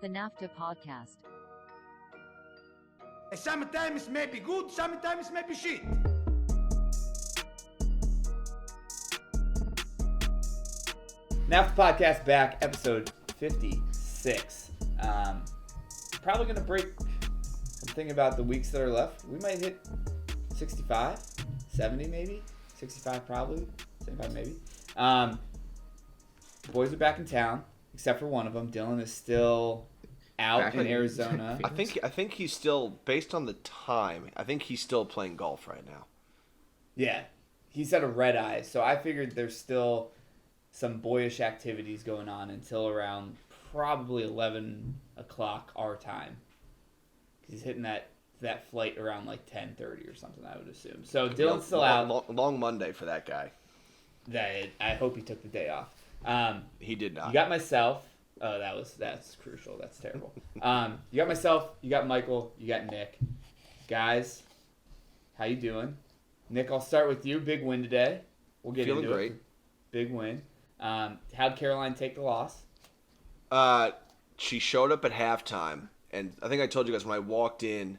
The NAFTA Podcast. Sometimes it may be good, sometimes it may be shit. NAFTA Podcast back, episode 56. Probably going to break, I'm thinking about the weeks that are left. We might hit 65, 70 maybe, 65 probably, 75 maybe. Boys are back in town, except for one of them. Dylan is still out in Arizona. I think he's still, based on the time, I think he's still playing golf right now. Yeah, he's at a red eye, so I figured there's still some boyish activities going on until around probably 11 o'clock our time. He's hitting that flight around like 10:30 or something, I would assume. So Dylan's still out. Long Monday for that guy. I hope he took the day off. He did not. You got myself. Oh, that's crucial. That's terrible. You got myself. You got Michael. You got Nick. Guys, how you doing? Nick, I'll start with you. Big win today. We'll get Feeling into great. it. Big win. How'd Caroline take the loss? She showed up at halftime, and I think I told you guys when I walked in,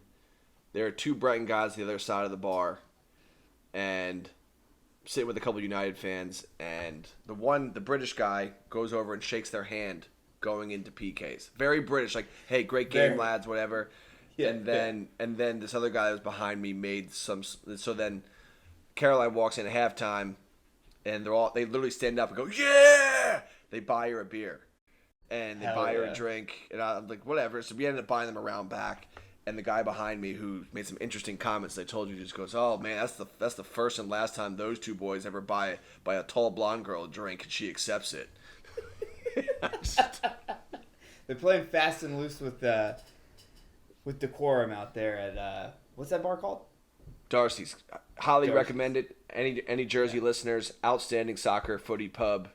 there were two Brighton guys on the other side of the bar, and sitting with a couple United fans, and the British guy goes over and shakes their hand going into PKs. Very British, like, hey, great game, lads, whatever. Yeah, and then this other guy that was behind me made some. So then Caroline walks in at halftime, and they literally stand up and go, yeah! They buy her a beer, and they buy her a drink, and I'm like, whatever. So we ended up buying them a round back. And the guy behind me who made some interesting comments, I told you, just goes, "Oh man, that's the first and last time those two boys ever buy a tall blonde girl a drink, and she accepts it." They're playing fast and loose with decorum out there at what's that bar called? Darcy's. Highly recommend it. Any Jersey listeners, outstanding soccer footy pub.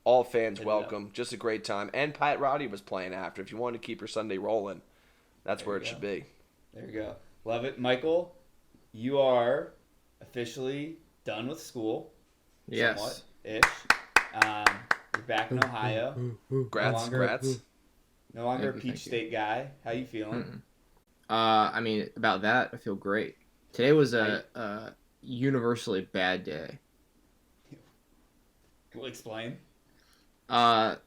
All fans welcome. Just a great time. And Pat Roddy was playing after. If you wanted to keep your Sunday rolling. That's where it should be. There you go. Love it. Michael, you are officially done with school. Yes. Somewhat-ish. You're back in Ohio. Congrats. No longer a Peach State guy. How you feeling? About that, I feel great. Today was a universally bad day. We'll explain. I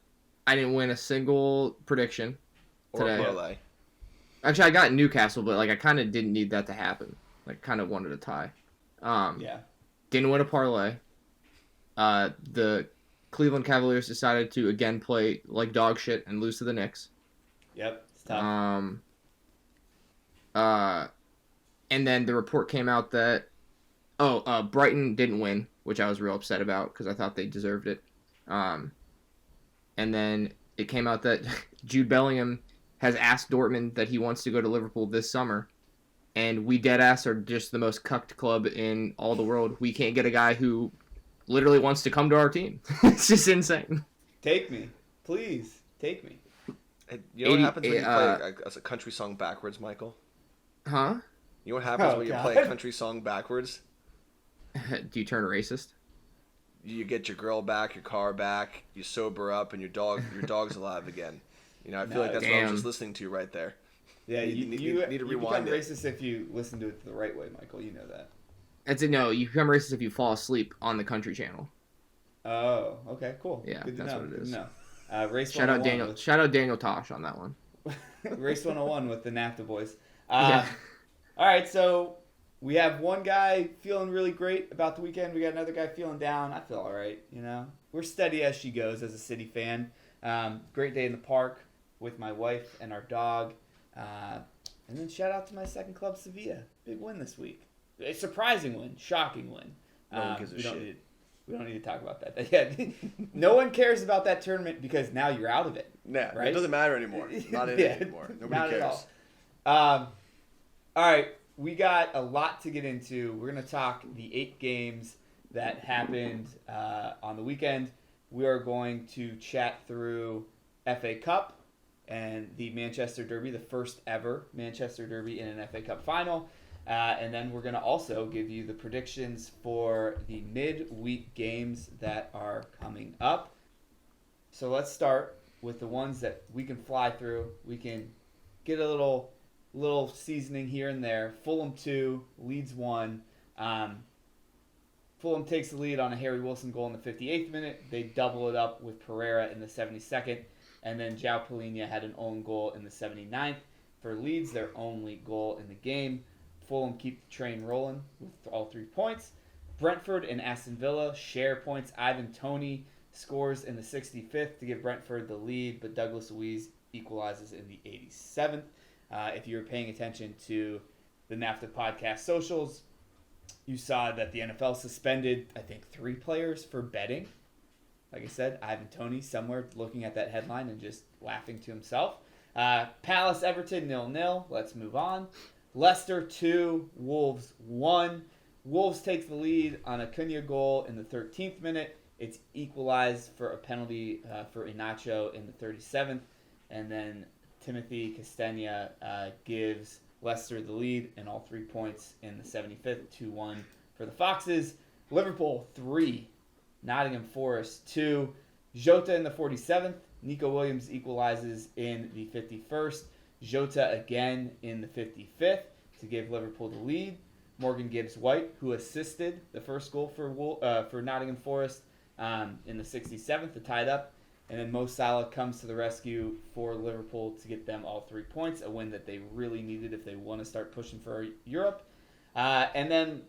didn't win a single prediction today. Or parlay. Actually, I got Newcastle, but I kind of didn't need that to happen. Kind of wanted a tie. Didn't win a parlay. The Cleveland Cavaliers decided to again play like dog shit and lose to the Knicks. Yep, it's tough. And then the report came out that Brighton didn't win, which I was real upset about because I thought they deserved it. And then it came out that Jude Bellingham has asked Dortmund that he wants to go to Liverpool this summer, and we deadass are just the most cucked club in all the world. We can't get a guy who literally wants to come to our team. It's just insane. Take me. Please, take me. You know what happens when you play a country song backwards, Michael? Huh? You know what happens when you play a country song backwards? Do you turn racist? You get your girl back, your car back, you sober up, and your dog's alive again. I feel like that's what I was just listening to right there. Yeah, you need to rewind. You become racist if you listen to it the right way, Michael. You know that. No, you become racist if you fall asleep on the Country Channel. Oh, okay, cool. Yeah, good to that's know. what it is. Race shout out Daniel. Shout out Daniel Tosh on that one. Race 101 with the NAFTA boys. All right, so we have one guy feeling really great about the weekend. We got another guy feeling down. I feel all right. We're steady as she goes as a City fan. Great day in the park with my wife and our dog. And then shout out to my second club, Sevilla. Big win this week. A surprising win. Shocking win. No one gives a shit. We don't need to talk about that. Yeah, no one cares about that tournament because now you're out of it. Yeah, right? It doesn't matter anymore. Not in it anymore. Nobody cares. At all. All right, we got a lot to get into. We're going to talk the 8 games that happened on the weekend. We are going to chat through FA Cup and the Manchester Derby, the first ever Manchester Derby in an FA Cup final. And then we're going to also give you the predictions for the midweek games that are coming up. So let's start with the ones that we can fly through. We can get a little seasoning here and there. Fulham 2, Leeds 1. Fulham takes the lead on a Harry Wilson goal in the 58th minute. They double it up with Pereira in the 72nd. And then João Palhinha had an own goal in the 79th. For Leeds, their only goal in the game. Fulham keep the train rolling with all 3 points. Brentford and Aston Villa share points. Ivan Toney scores in the 65th to give Brentford the lead, but Douglas Luiz equalizes in the 87th. If you were paying attention to the NAFTA podcast socials, you saw that the NFL suspended, I think, 3 players for betting. Like I said, Ivan Toney somewhere looking at that headline and just laughing to himself. Palace Everton 0-0. Let's move on. Leicester 2, Wolves 1. Wolves takes the lead on a Cunha goal in the 13th minute. It's equalized for a penalty for Inacho in the 37th. And then Timothy Castagna gives Leicester the lead and all 3 points in the 75th, 2-1 for the Foxes. Liverpool 3, Nottingham Forest 2. Jota in the 47th. Nico Williams equalizes in the 51st. Jota again in the 55th to give Liverpool the lead. Morgan Gibbs-White, who assisted the first goal for Nottingham Forest in the 67th to tie it up. And then Mo Salah comes to the rescue for Liverpool to get them all 3 points, a win that they really needed if they want to start pushing for Europe. And then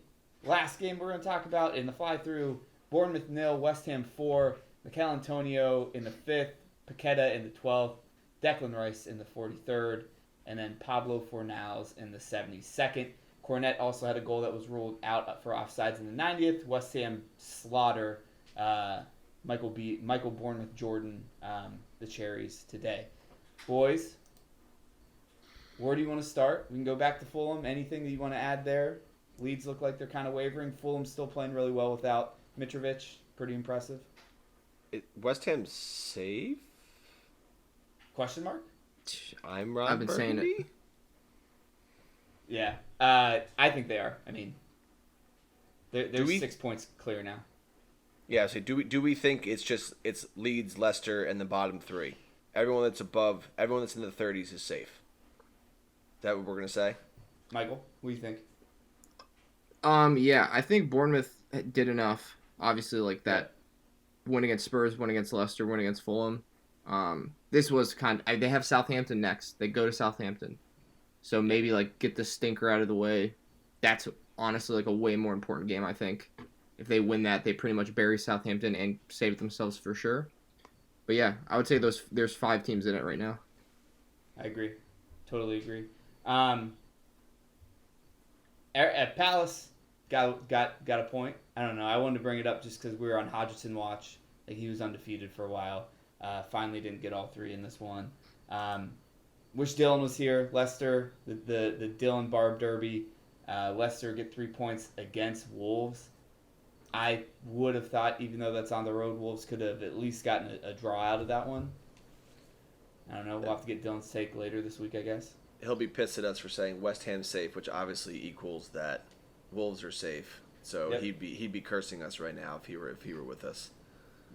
last game we're going to talk about in the fly-through, Bournemouth 0, West Ham 4, Mikel Antonio in the 5th, Paqueta in the 12th, Declan Rice in the 43rd, and then Pablo Fornals in the 72nd. Cornet also had a goal that was ruled out for offsides in the 90th. West Ham slaughter Michael Bournemouth Jordan, the Cherries today. Boys, where do you want to start? We can go back to Fulham. Anything that you want to add there? Leeds look like they're kind of wavering. Fulham's still playing really well without Mitrovic. Pretty impressive. West Ham's safe? Question mark? I'm Ron I've been saying it. Yeah, I think they are. I mean, they're 6 points clear now. Yeah, so do we think it's Leeds, Leicester, and the bottom 3? Everyone that's in the 30s is safe. Is that what we're gonna say? Michael, what do you think? Yeah, I think Bournemouth did enough. Obviously, like that win against Spurs, win against Leicester, win against Fulham. This was they have Southampton next. They go to Southampton. So maybe like get the stinker out of the way. That's honestly like a way more important game, I think. If they win that, they pretty much bury Southampton and save themselves for sure. But yeah, I would say there's 5 teams in it right now. I agree. Totally agree. At Palace got a point. I don't know. I wanted to bring it up just because we were on Hodgson watch. Like he was undefeated for a while. Finally didn't get all 3 in this one. Wish Dylan was here. Leicester, the Dylan Barb Derby. Leicester get 3 points against Wolves. I would have thought, even though that's on the road, Wolves could have at least gotten a draw out of that one. I don't know. We'll have to get Dylan's take later this week, I guess. He'll be pissed at us for saying West Ham's safe, which obviously equals that Wolves are safe. So Yep. he'd be cursing us right now if he were with us.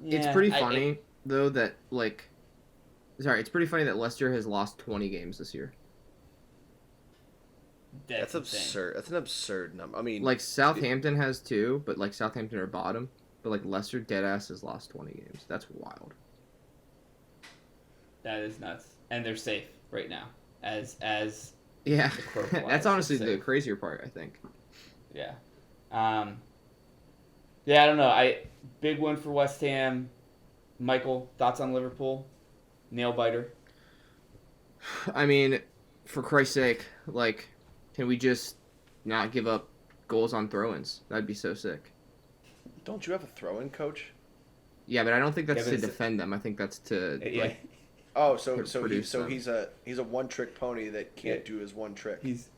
Yeah, It's pretty funny though that it's pretty funny that Leicester has lost 20 games this year. That's insane. absurd. That's an absurd number. I mean, Like Southampton has 2, but like Southampton are bottom. But like Leicester deadass has lost 20 games. That's wild. That is nuts. And they're safe right now. As Yeah, the crow flies, that's honestly safe. the crazier part, I think. Yeah. Yeah, I don't know. Big win for West Ham. Michael, thoughts on Liverpool? Nail biter. I mean, for Christ's sake, like, can we just not give up goals on throw-ins? That'd be so sick. don't you have a throw-in coach? Yeah, but I don't think that's Yeah, but to it's- defend them. I think that's to Yeah. like. Oh, so produce them. he's a one-trick pony that can't do his one trick. He's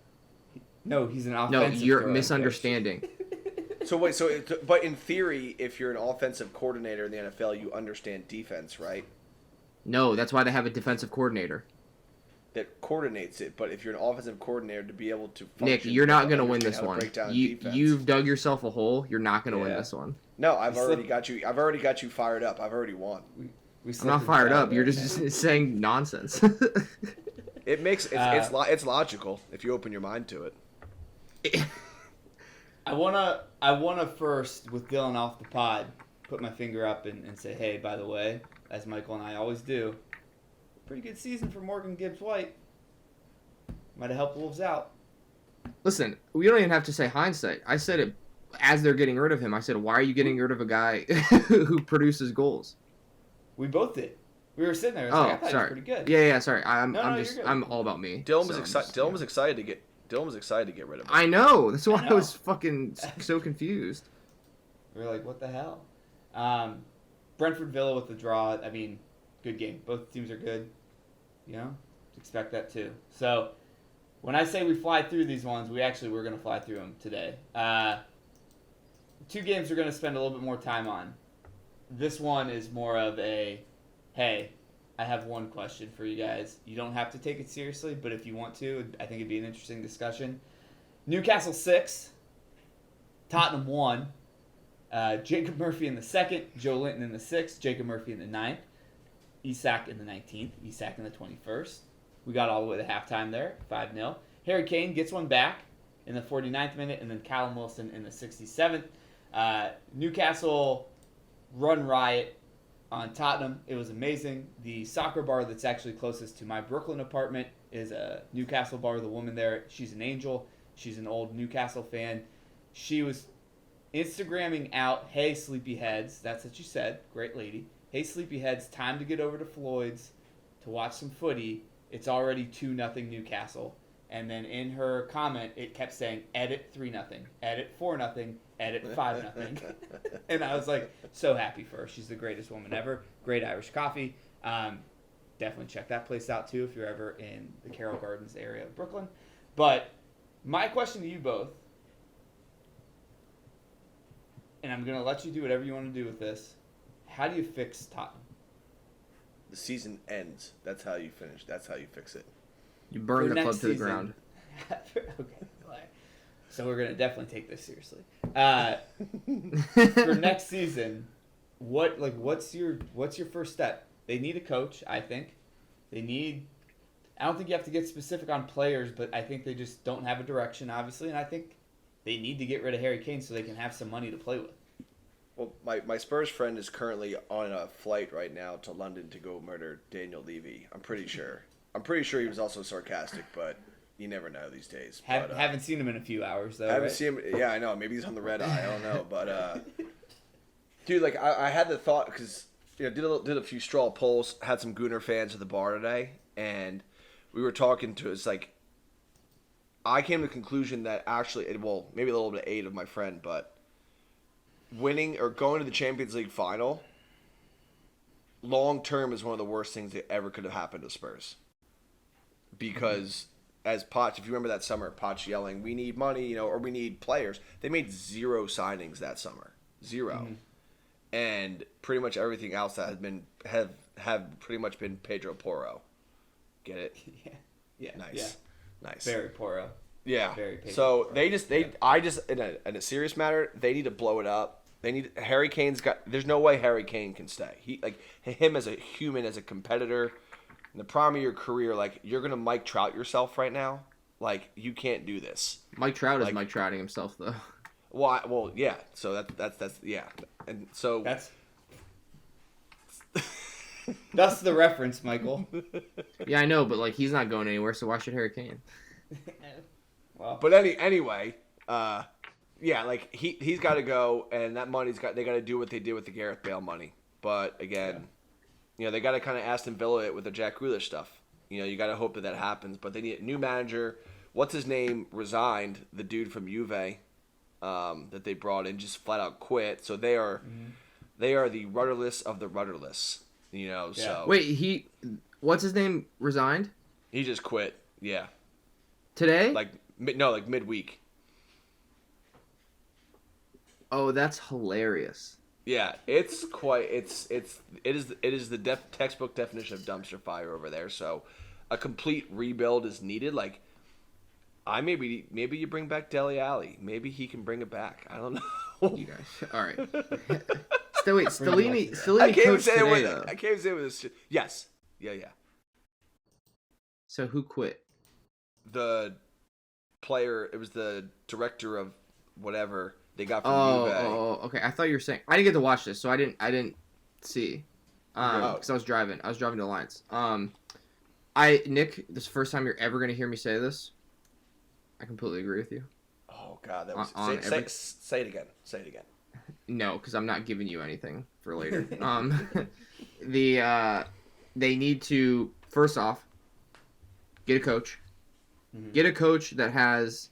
an offensive No, you're throw-in misunderstanding. So wait, but in theory, if you're an offensive coordinator in the NFL, you understand defense, right? No, that's why they have a defensive coordinator. That coordinates it. But if you're an offensive coordinator, to be able to function, Nick, you're not you going to win understand this how to one. break down defense. You've dug yourself a hole. You're not going to win Yeah. this one. No, I've You already slip- got you. I've already got you fired up. I've already won. I'm not fired up. You're just saying nonsense. It makes it's logical if you open your mind to it. I wanna first, with Dylan off the pod, put my finger up and say, hey, by the way, as Michael and I always do, pretty good season for Morgan Gibbs-White. Might have helped Wolves out. Listen, we don't even have to say hindsight. I said it as they're getting rid of him. I said, why are you getting rid of a guy who produces goals? We both did. We were sitting there. I thought sorry. he was pretty good. Yeah, sorry. You're good. I'm all about me. Dylan was excited to get rid of him. I know. That's why I was fucking so confused. We were like, what the hell? Brentford Villa with the draw. I mean, good game. Both teams are good. You know, expect that too. So when I say we fly through these ones, we're going to fly through them today. 2 games we're going to spend a little bit more time on. This one is more of a, hey, I have one question for you guys. You don't have to take it seriously, but if you want to, I think it'd be an interesting discussion. Newcastle 6, Tottenham 1. Jacob Murphy in the 2nd, Joe Linton in the 6th, Jacob Murphy in the 9th, Isak in the 19th, Isak in the 21st. We got all the way to halftime there, 5-0. Harry Kane gets one back in the 49th minute, and then Callum Wilson in the 67th. Newcastle run riot on Tottenham. It was amazing. The soccer bar that's actually closest to my Brooklyn apartment is a Newcastle bar. The woman there, she's an angel. She's an old Newcastle fan. She was Instagramming out, hey, sleepyheads. That's what she said. Great lady. Hey, sleepyheads, time to get over to Floyd's to watch some footy. It's already 2-0 Newcastle. And then in her comment, it kept saying, edit 3-0, edit 4-0, edit 5-0. And I was like, so happy for her. She's the greatest woman ever. Great Irish coffee. Definitely check that place out too if you're ever in the Carroll Gardens area of Brooklyn. But my question to you both, and I'm going to let you do whatever you want to do with this, how do you fix Tottenham? The season ends. That's how you finish. That's how you fix it. You burn the club to the ground. Okay. So we're going to definitely take this seriously. For next season, what's your first step? They need a coach, I think. I don't think you have to get specific on players, but I think they just don't have a direction, obviously, and I think they need to get rid of Harry Kane so they can have some money to play with. Well, my Spurs friend is currently on a flight right now to London to go murder Daniel Levy. I'm pretty sure. I'm pretty sure he was also sarcastic, but you never know these days. Haven't seen him in a few hours, though. I haven't seen him. Yeah, I know. Maybe he's on the red eye. I don't know. But, dude, like, I had the thought because, you know, did a few straw polls, had some Gooner fans at the bar today, and we were talking to, it's like, I came to the conclusion that actually, well, maybe a little bit of aid of my friend, but winning or going to the Champions League final, long term is one of the worst things that ever could have happened to Spurs. Because as Poch, if you remember that summer, Poch yelling, "We need money," you know, or "We need players." They made 0 signings that summer, 0, and pretty much everything else that had been have pretty much been Pedro Porro. Get it? Yeah. Nice. Very Porro. Yeah. Very Pedro so Porro. I just in a serious matter, they need to blow it up. They need Harry Kane's got. There's no way Harry Kane can stay. Him as a human, as a competitor. In the prime of your career, like, you're gonna Mike Trout yourself right now. Like, you can't do this. Mike Trout is Mike Trouting himself, though. Well, yeah. So that's yeah, and so that's the reference, Michael. Yeah, I know, but like he's not going anywhere, so why should Harry Kane? Well, but anyway, yeah, like he's got to go, and that money's got. They got to do what they did with the Gareth Bale money. But again. You know, they got to kind of Aston Villa it with the Jack Grealish stuff. You know, you got to hope that happens. But they need a new manager. What's his name resigned? The dude from Juve that they brought in just flat out quit. So they are the rudderless of the rudderless. You know, so. Wait, what's his name resigned? He just quit. Yeah. Today? Like midweek. Oh, that's hilarious. Yeah, it's quite. It is the textbook definition of dumpster fire over there. So, a complete rebuild is needed. Like, maybe you bring back Dele Alli. Maybe he can bring it back. I don't know. You guys, all right. Stellini I can't coached say today, it though. with. I can't say it with. Yes. Yeah. So who quit? The player. It was the director of whatever they got from Juve. Okay. I thought you were saying I didn't get to watch this, so I didn't see. Oh. Because I was driving. I was driving to Alliance. Nick, this is the first time you're ever gonna hear me say this. I completely agree with you. Oh God, that was. Say it again. Say it again. No, because I'm not giving you anything for later. They need to first off get a coach. Mm-hmm. Get a coach that has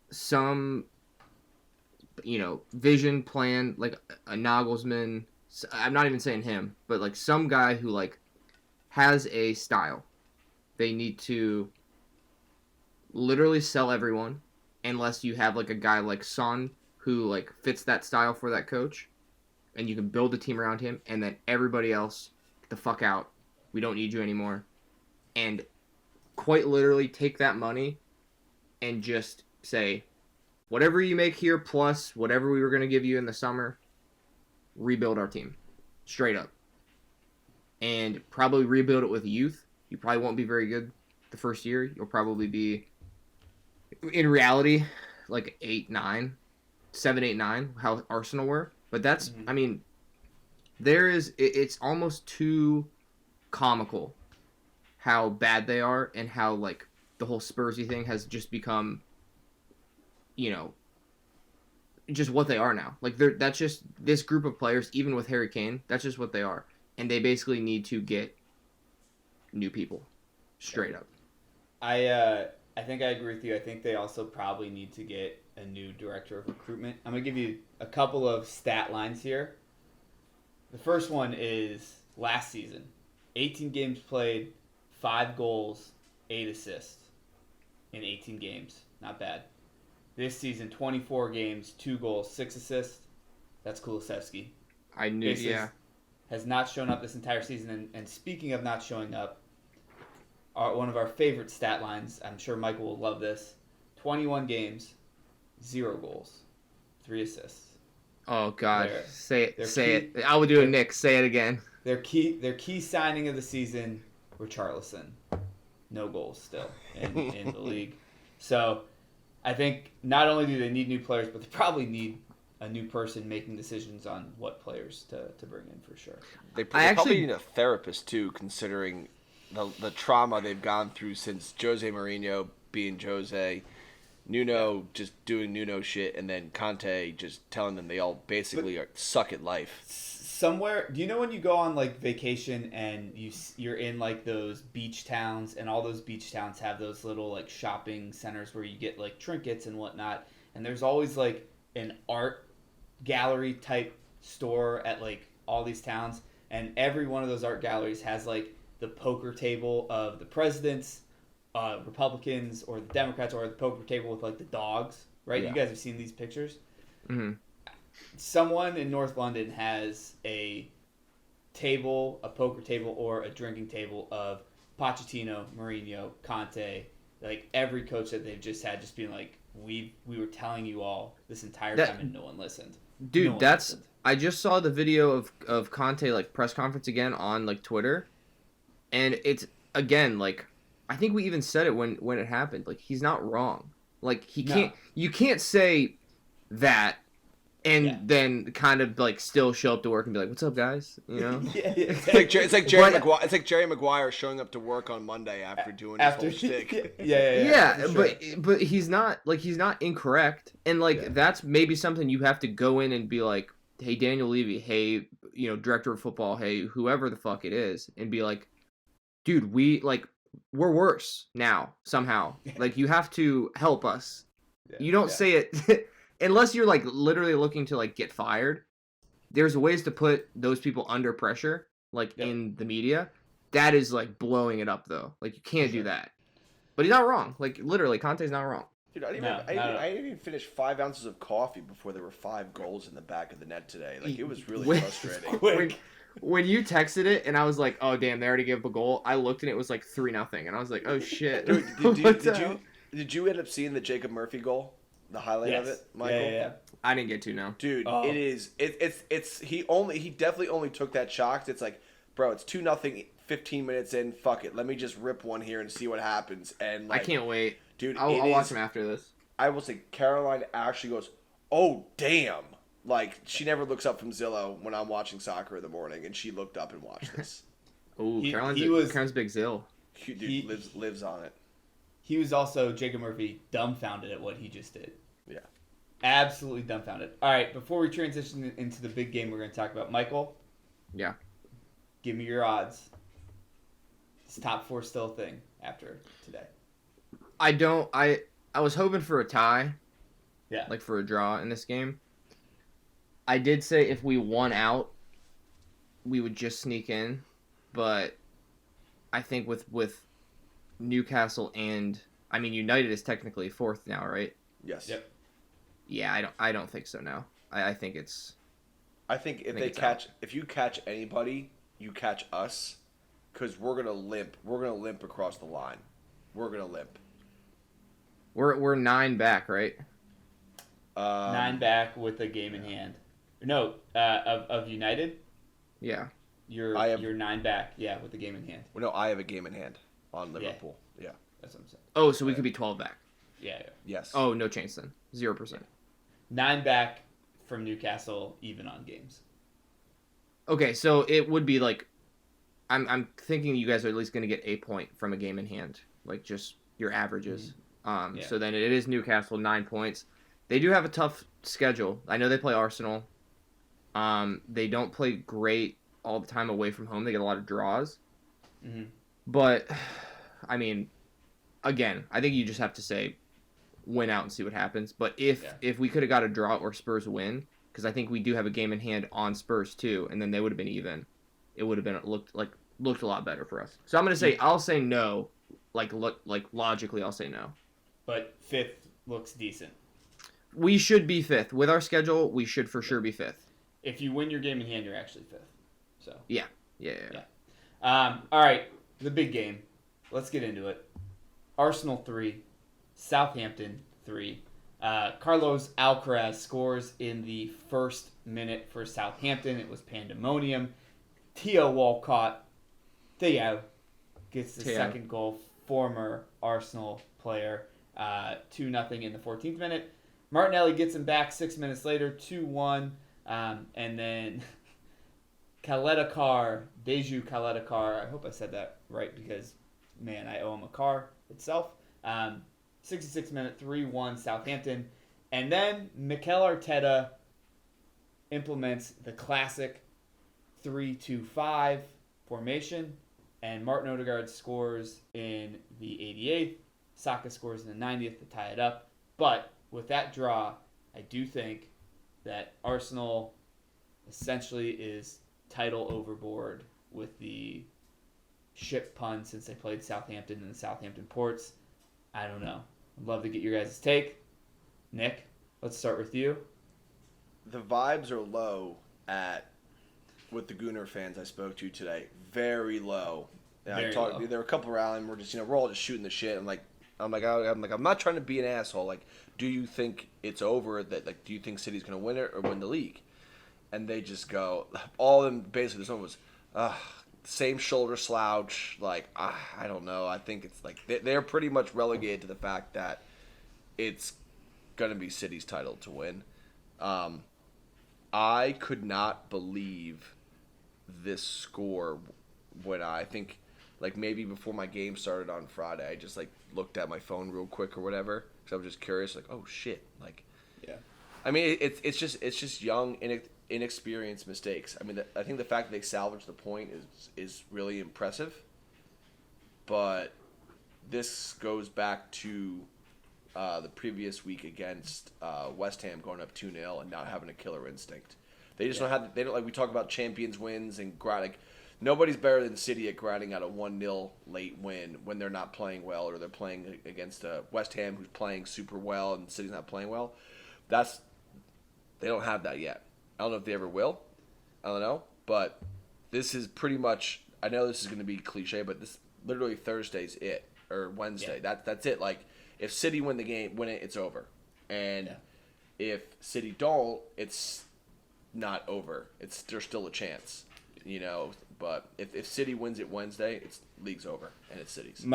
some, vision, plan, like a Nagelsmann. I'm not even saying him, but like some guy who like has a style. They need to literally sell everyone, unless you have like a guy like Son who like fits that style for that coach, and you can build a team around him, and then everybody else, get the fuck out. We don't need you anymore. And quite literally take that money and just say, whatever you make here plus whatever we were going to give you in the summer, rebuild our team. Straight up. And probably rebuild it with youth. You probably won't be very good the first year. You'll probably be, in reality, like 8, 9, 7, 8, 9, how Arsenal were. But that's, I mean, it's almost too comical how bad they are and how, like, the whole Spursy thing has just become, just what they are now. Like, that's just, this group of players, even with Harry Kane, that's just what they are. And they basically need to get new people. Straight up. I think I agree with you. I think they also probably need to get a new director of recruitment. I'm going to give you a couple of stat lines here. The first one is last season. 18 games played, 5 goals, 8 assists in 18 games. Not bad. This season, 24 games, 2 goals, 6 assists. That's Kulusevski. I knew, yeah. Has not shown up this entire season. And speaking of not showing up, one of our favorite stat lines, I'm sure Michael will love this, 21 games, 0 goals, 3 assists. Oh, God. Say it. I will do it, Nick. Say it again. Their key signing of the season, Richarlison. No goals still in the league. So I think not only do they need new players, but they probably need a new person making decisions on what players to bring in for sure. They probably need a therapist too, considering the trauma they've gone through since Jose Mourinho being Jose, Nuno just doing Nuno shit, and then Conte just telling them they all basically suck at life. Somewhere, do you know when you go on like vacation and you're in like those beach towns, and all those beach towns have those little like shopping centers where you get like trinkets and whatnot, and there's always like an art gallery type store at like all these towns, and every one of those art galleries has like the poker table of the presidents, Republicans or the Democrats, or the poker table with like the dogs, right? Yeah. You guys have seen these pictures. Mm-hmm. Someone in North London has a poker table or a drinking table of Pochettino, Mourinho, Conte, like every coach that they've just had, just being like, we were telling you all this entire time and no one listened. Dude, I just saw the video of Conte like press conference again on like Twitter, and it's again like I think we even said it when it happened. Like he's not wrong. Like you can't say that and then kind of like still show up to work and be like, "What's up, guys?" You know? It's like Jerry Maguire. It's like Jerry Maguire showing up to work on Monday after doing his whole shtick. Yeah. But he's not incorrect, and like that's maybe something you have to go in and be like, "Hey, Daniel Levy, hey, director of football, hey, whoever the fuck it is," and be like, "Dude, we're worse now somehow. Like you have to help us. You don't say it." Unless you're like literally looking to like get fired, there's ways to put those people under pressure, like in the media. That is like blowing it up though. Like you can't do that. But he's not wrong. Like literally, Conte's not wrong. Dude, I didn't even finish 5 ounces of coffee before there were 5 goals in the back of the net today. Like it was really frustrating. When you texted it and I was like, oh damn, they already gave up a goal. I looked and it was like 3-0, and I was like, oh shit. Dude, did you end up seeing the Jacob Murphy goal? the highlight of Yes. it, Michael? Yeah. I didn't get to know. Dude, Oh. it is. He definitely only took that shot. It's like, bro, it's 2-0, 15 minutes in. Fuck it, let me just rip one here and see what happens. And I like, can't wait. dude, I'll watch him after this. I will say, Caroline actually goes, "Oh damn!" Like she never looks up from Zillow when I'm watching soccer in the morning, and she looked up and watched this. Ooh, He Caroline's was- big Zill. Dude He- lives on it. He was also, Jacob Murphy, dumbfounded at what he just did. Yeah. Absolutely dumbfounded. All right, before we transition into the big game we're going to talk about, Michael. Yeah. Give me your odds. Is top 4 still a thing after today? I was hoping for a tie. Yeah. Like for a draw in this game. I did say if we won out, we would just sneak in, but I think with Newcastle and United is technically 4th now, right? Yes. Yep. Yeah, I don't think so now. I think it's I think if you catch anybody, you catch us, because we're gonna limp. We're gonna limp across the line. We're gonna limp. we're 9 back, right? 9 back with a game in hand. No, of United, Yeah. you're 9 back. Yeah, with the game in hand. Well, no, I have a game in hand on Liverpool. Yeah. That's what I'm saying. Oh, so we could be 12 back. Yeah. Yes. Oh, no chance then. 0%. 9 back from Newcastle, even on games. Okay, so it would be like I'm thinking you guys are at least going to get a point from a game in hand, like just your averages. Yeah. So then it is Newcastle 9 points. They do have a tough schedule. I know they play Arsenal. They don't play great all the time away from home. They get a lot of draws. Mhm. But I mean, again, I think you just have to say win out and see what happens. But if we could have got a draw or Spurs win, because I think we do have a game in hand on Spurs too, and then they would have been even. It would have been looked a lot better for us. So I'm gonna say I'll say no. Like logically, I'll say no. But 5th looks decent. We should be 5th with our schedule. We should for sure be 5th. If you win your game in hand, you're actually 5th. So. Yeah. All right, the big game. Let's get into it. Arsenal 3, Southampton 3. Carlos Alcaraz scores in the first minute for Southampton. It was pandemonium. Theo Walcott, gets the second goal. Former Arsenal player. 2-0 in the 14th minute. Martinelli gets him back 6 minutes later, 2-1. And then Deju Kaletakar, I hope I said that right because, man, I owe him a car itself. 66 minute, 3-1 Southampton. And then Mikel Arteta implements the classic 3-2-5 formation. And Martin Odegaard scores in the 88th. Saka scores in the 90th to tie it up. But with that draw, I do think that Arsenal essentially is title overboard with the ship pun since they played Southampton in the Southampton ports. I don't know. I'd love to get your guys' take. Nick, let's start with you. The vibes are low with the Gooner fans I spoke to today. Very low. And Very I talked. low. There were a couple rallying. We're just we're all just shooting the shit. I'm not trying to be an asshole. Like, do you think it's over? Do you think City's gonna win it or win the league? And they just go. All of them basically. This one was, same shoulder slouch. I don't know. I think it's they're pretty much relegated to the fact that it's gonna be City's title to win. I could not believe this score when I think maybe before my game started on Friday, I just looked at my phone real quick or whatever because I was just curious. Oh shit! Yeah. I mean, it's just young, inexperienced mistakes. I mean, I think the fact that they salvaged the point is really impressive. But this goes back to the previous week against West Ham going up 2-0 and not having a killer instinct. They just don't have. They don't we talk about champions wins and nobody's better than City at grinding out a 1-0 late win when they're not playing well or they're playing against West Ham who's playing super well and City's not playing well. They don't have that yet. I don't know if they ever will. I don't know. But this is pretty much, I know this is going to be cliche, but this literally Thursday's it, or Wednesday. Yeah. That's it. If City win it, it's over. And if City don't, it's not over. There's still a chance, But if City wins it Wednesday, it's league's over and it's City's.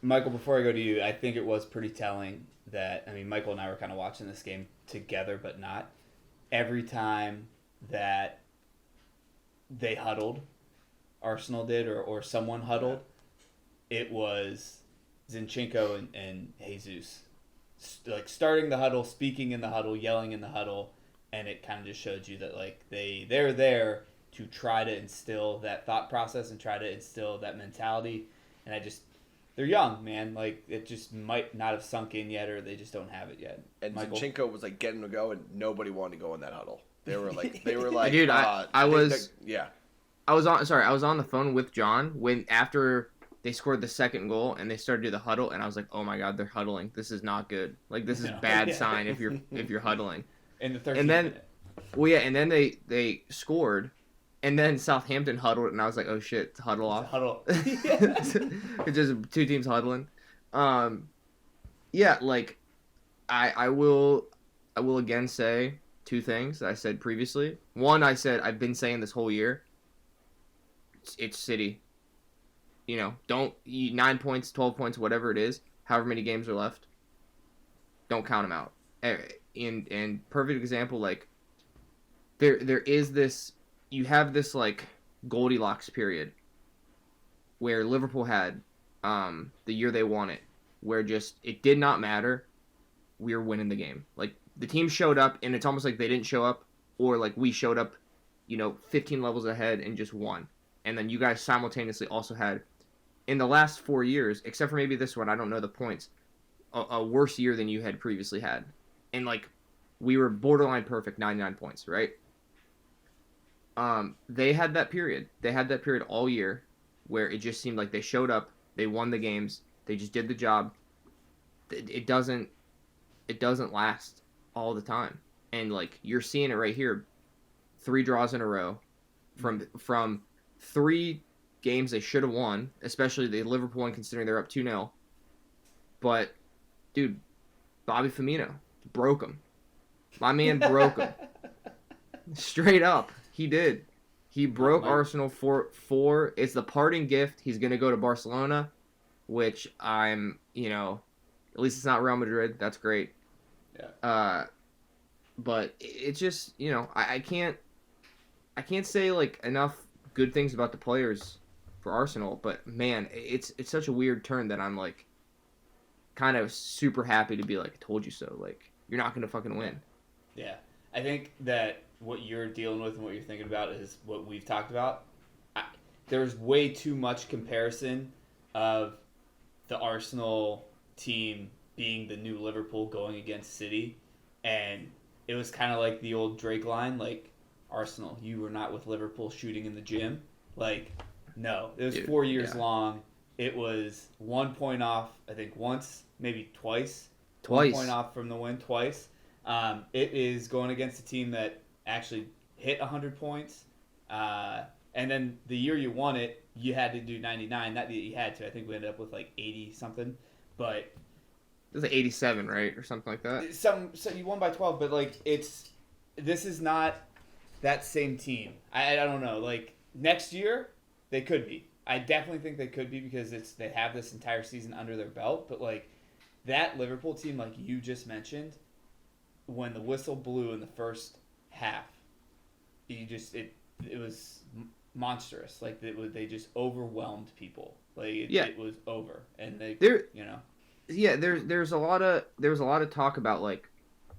Michael, before I go to you, I think it was pretty telling that Michael and I were kind of watching this game together, but not every time that they huddled, Arsenal did, or someone huddled, it was Zinchenko and Jesus, like starting the huddle, speaking in the huddle, yelling in the huddle, and it kind of just showed you that like they're there to try to instill that thought process and try to instill that mentality, and they're young, man. Like it just might not have sunk in yet, or they just don't have it yet. And Michael? Zinchenko was like getting to go, and nobody wanted to go in that huddle. They were like, dude, I was on the phone with John after they scored the second goal and they started to do the huddle, and I was like, oh my god, they're huddling. This is not good. Like this is bad sign if you're huddling. In the 13th and then, minute. well, yeah, and then they scored, and then Southampton huddled, and I was like, oh shit, it's huddle off. Huddle. It's just two teams huddling. Yeah, like I will again say two things that I said previously. One, I said I've been saying this whole year. It's City. Don't 9 points, 12 points, whatever it is, however many games are left. Don't count them out. In perfect example, like there is this. You have this like Goldilocks period where Liverpool had the year they won it, where just it did not matter. We were winning the game. Like the team showed up, and it's almost like they didn't show up, or like we showed up, 15 levels ahead and just won. And then you guys simultaneously also had, in the last 4 years, except for maybe this one, I don't know the points, a worse year than you had previously had. And like we were borderline perfect, 99 points, right? They had that period. They had that period all year where it just seemed like they showed up, they won the games, they just did the job. It doesn't last all the time. And like you're seeing it right here, 3 draws in a row from 3 games they should have won, especially the Liverpool one considering they're up 2-0. But dude, Bobby Firmino broke him. My man broke him. Straight up. He did. He broke Arsenal for 4. It's the parting gift. He's going to go to Barcelona, which I'm, at least it's not Real Madrid. That's great. Yeah. But it's just, I can't say like enough good things about the players for Arsenal, but man, it's such a weird turn that I'm like kind of super happy to be like, I told you so. Like, you're not going to fucking win. Yeah. I think that what you're dealing with and what you're thinking about is what we've talked about. There's way too much comparison of the Arsenal team being the new Liverpool going against City, and it was kind of like the old Drake line, like, Arsenal, you were not with Liverpool shooting in the gym. Like, no. It was 4 years long. It was 1 point off, I think once, maybe twice. 1 point off from the win twice. It is going against a team that actually hit 100 points. And then the year you won it, you had to do 99. Not that you had to. I think we ended up with like 80-something. But it was like 87, right? Or something like that. So you won by 12, but like this is not that same team. I don't know. Like next year, they could be. I definitely think they could be because they have this entire season under their belt. But like that Liverpool team, like you just mentioned, when the whistle blew in the first half, it was monstrous. Like they just overwhelmed people. Like it was over, and Yeah, there's a lot of talk about like,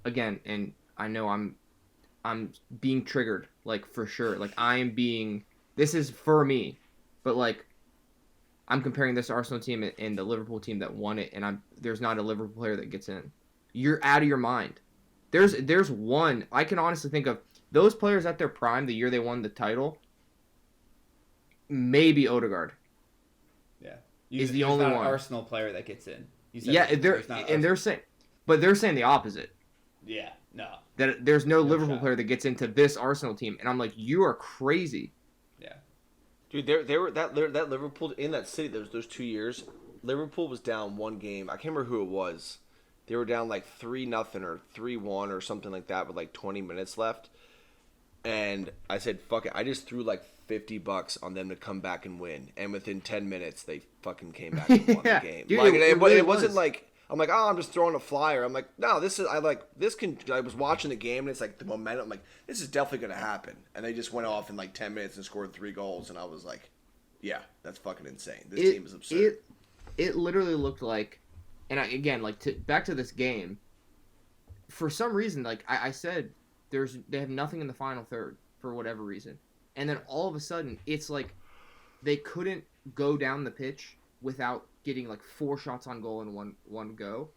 again, and I know I'm being triggered, like for sure. Like this is for me, but like I'm comparing this Arsenal team and the Liverpool team that won it, and there's not a Liverpool player that gets in. You're out of your mind. There's one I can honestly think of. Those players at their prime, the year they won the title, maybe Odegaard. Yeah, is the only one Arsenal player that gets in. They're saying the opposite. Yeah, no. That there's no Liverpool player that gets into this Arsenal team, and I'm like, you are crazy. Yeah, dude, they were that Liverpool in that city. Those 2 years, Liverpool was down one game. I can't remember who it was. They were down like 3-0 or 3-1 or something like that with like 20 minutes left. And I said, fuck it. I just threw like $50 on them to come back and win. And within 10 minutes, they fucking came back and won the game. Dude, like, really it wasn't like, I'm like, oh, I'm just throwing a flyer. I'm like, no, I was watching the game and it's like the momentum. I'm like, this is definitely going to happen. And they just went off in like 10 minutes and scored 3 goals. And I was like, yeah, that's fucking insane. This team is absurd. It literally looked like, and back to this game, for some reason, like I said, they have nothing in the final third for whatever reason. And then all of a sudden, it's like they couldn't go down the pitch without getting like 4 shots on goal in one go.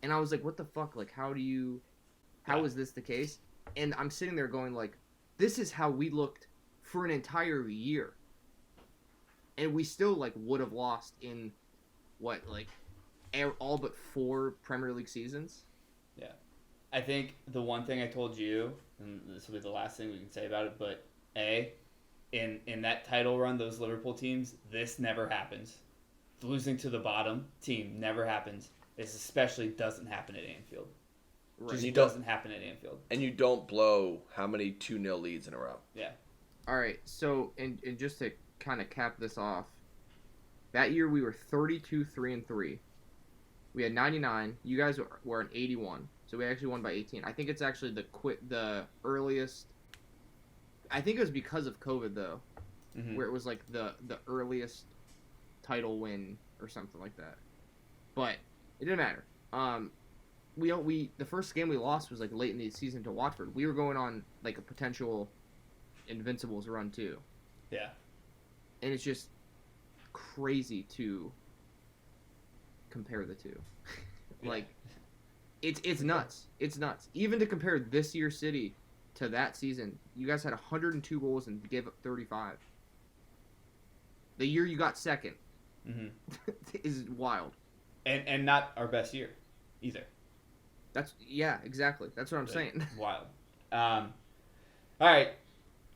And I was like, what the fuck? Like, how is this the case? And I'm sitting there going like, this is how we looked for an entire year. And we still like would have lost in all but 4 Premier League seasons. Yeah. I think the one thing I told you, and this will be the last thing we can say about it, but in that title run, those Liverpool teams, this never happens. Losing to the bottom team never happens. This especially doesn't happen at Anfield. Right. It doesn't happen at Anfield. And you don't blow how many 2-0 leads in a row. Yeah. All right. So, and just to kind of cap this off, that year we were 32-3-3. We had 99. You guys were an 81. So we actually won by 18. I think it's actually the earliest. I think it was because of COVID though, where it was like the earliest title win or something like that. But it didn't matter. The first game we lost was like late in the season to Watford. We were going on like a potential Invincibles run too. Yeah. And it's just crazy to compare the two. Like it's nuts. It's nuts. Even to compare this year's City to that season, you guys had 102 goals and gave up 35. The year you got second is wild. And not our best year either. Exactly. That's what I'm saying. Wild. All right.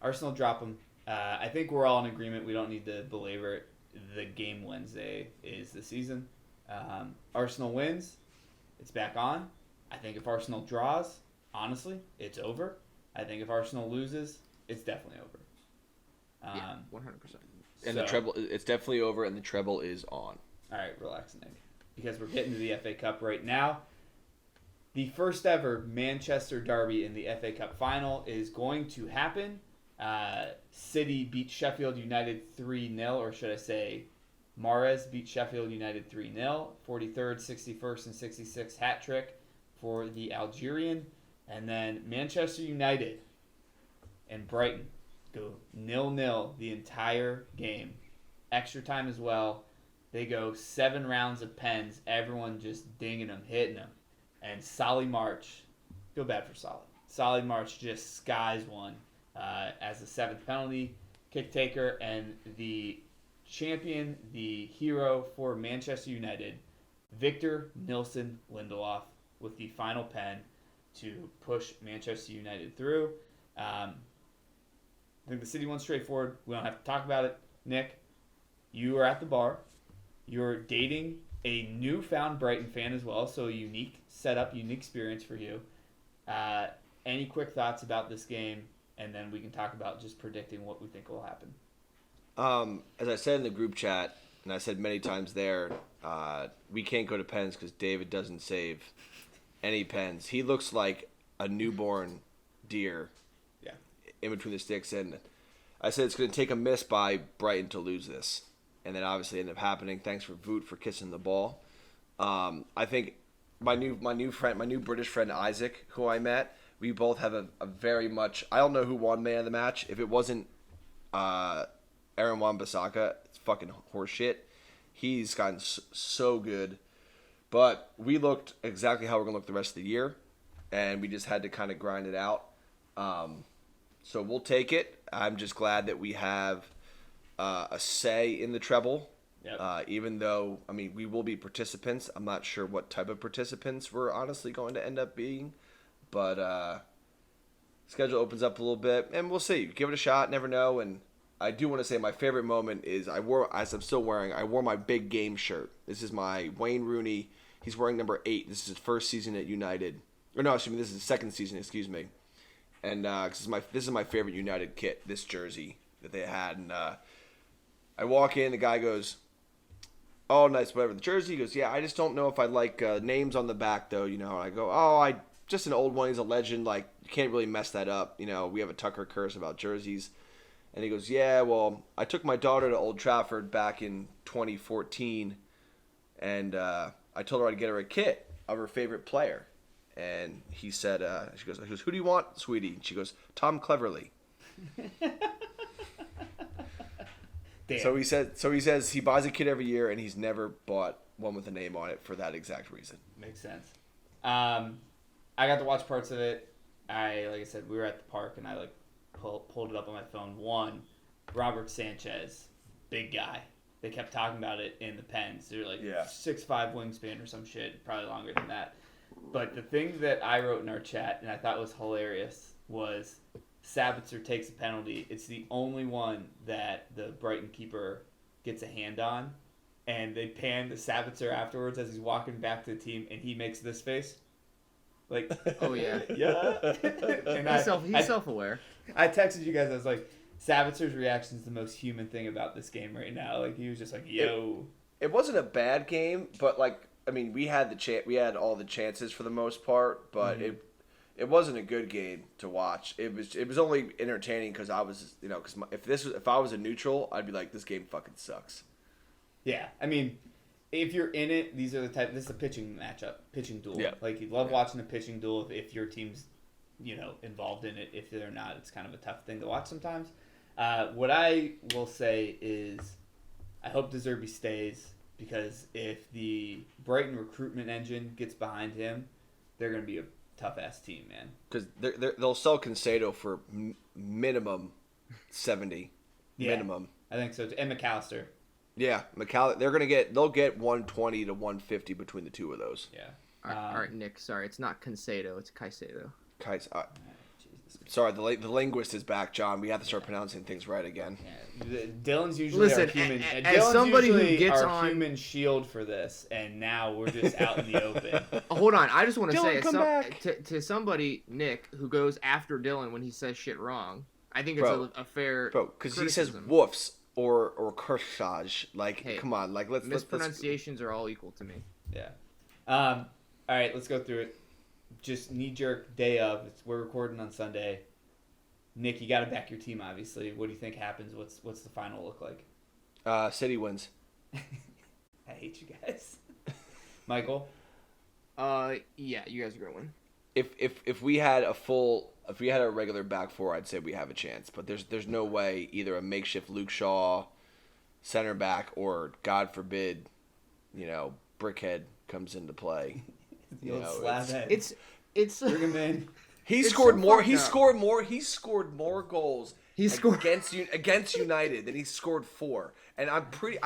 Arsenal drop them. I think we're all in agreement. We don't need to belabor it. The game Wednesday is the season. Arsenal wins. It's back on. I think if Arsenal draws, honestly, it's over. I think if Arsenal loses, it's definitely over. 100%. And the treble, it's definitely over, and the treble is on. All right, relax, Nick, because we're getting to the FA Cup right now. The first ever Manchester derby in the FA Cup final is going to happen. City beat Sheffield United 3-0, or should I say Mahrez beat Sheffield United 3-0. 43rd, 61st, and 66th hat trick for the Algerian. And then Manchester United and Brighton go 0-0 the entire game. Extra time as well. They go 7 rounds of pens. Everyone just dinging them, hitting them. And Solly March, feel bad for Solly. Solly March just skies one as the 7th penalty kick taker, and the champion, the hero for Manchester United, Victor Nilsson Lindelof, with the final pen to push Manchester United through. I think the City one's straightforward. We don't have to talk about it. Nick, you are at the bar. You're dating a newfound Brighton fan as well, so a unique setup, unique experience for you. Any quick thoughts about this game, and then we can talk about just predicting what we think will happen. As I said in the group chat, and I said many times there, we can't go to pens because David doesn't save any pens. He looks like a newborn deer in between the sticks, and I said it's going to take a miss by Brighton to lose this. And then obviously ended up happening. Thanks for Voot for kissing the ball. I think my new British friend Isaac, who I met, we both have a very much. I don't know who won man of the match. If it wasn't Aaron Wan-Bissaka, it's fucking horseshit. He's gotten so good, but we looked exactly how we're gonna look the rest of the year, and we just had to kind of grind it out. So we'll take it. I'm just glad that we have a say in the treble. Yep. Even though, I mean, we will be participants. I'm not sure what type of participants we're honestly going to end up being. But schedule opens up a little bit, and we'll see. Give it a shot. Never know. And I do want to say my favorite moment is I wore my big game shirt. This is my Wayne Rooney He's wearing number 8. This is his first season at United. Or no, excuse me, this is his second season. Excuse me. And this is my favorite United kit. This jersey that they had. And I walk in. The guy goes, "Oh, nice, whatever." The jersey. He goes, "Yeah, I just don't know if I like names on the back though." And I go, "Oh, I just an old one. He's a legend. Like you can't really mess that up. We have a Tucker curse about jerseys." And he goes, "Yeah, well, I took my daughter to Old Trafford back in 2014, and I told her I'd get her a kit of her favorite player." And he said, she goes, "Who do you want, sweetie?" And she goes, "Tom Cleverley." Damn. So he says he buys a kit every year, and he's never bought one with a name on it for that exact reason. Makes sense. I got to watch parts of it. Like I said, we were at the park, and I pulled it up on my phone. Robert Sanchez, big guy. They kept talking about it in the pens. They're like 6'5" wingspan or some shit, probably longer than that. But the thing that I wrote in our chat and I thought was hilarious was Sabitzer takes a penalty. It's the only one that the Brighton keeper gets a hand on, and they pan to Sabitzer afterwards as he's walking back to the team, and he makes this face. Like, oh yeah, yeah. And he's self-aware. I texted you guys. I was like, Sabitzer's reaction is the most human thing about this game right now. Like he was just like, "Yo." It wasn't a bad game, but we had we had all the chances for the most part, but it wasn't a good game to watch. It was only entertaining because I was because if I was a neutral, I'd be like, this game fucking sucks. Yeah, I mean, if you're in it, this is a pitching duel. Yeah. Like you love watching a pitching duel if your team's involved in it. If they're not, it's kind of a tough thing to watch sometimes. What I will say is, I hope De Zerbi stays, because if the Brighton recruitment engine gets behind him, they're going to be a tough-ass team, man. Because they'll sell Concedo for minimum 70. Yeah, minimum. I think so. And McAllister. Yeah, they'll get 120 to 150 between the two of those. Yeah. All right, Nick. Sorry, it's not Concedo. It's Caicedo. Sorry, the linguist is back, John. We have to start pronouncing things right again. Yeah. Dylan's usually our human. As somebody who gets our human shield for this, and now we're just out in the open. Hold on, I just want to Dylan, say to somebody, Nick, who goes after Dylan when he says shit wrong. I think it's a fair. Bro, because he says woofs or corsage. Like, hey, come on, like let's mispronunciations are all equal to me. Yeah. All right, let's go through it. Just knee-jerk day of. We're recording on Sunday. Nick, you got to back your team, obviously. What do you think happens? What's the final look like? City wins. I hate you guys. Michael? Yeah, you guys are going to win. If we had a regular back four, I'd say we have a chance. But there's no way either a makeshift Luke Shaw center back or, God forbid, Brickhead comes into play. The old slab head. It's bring him in. He scored more goals against United than he scored for. And I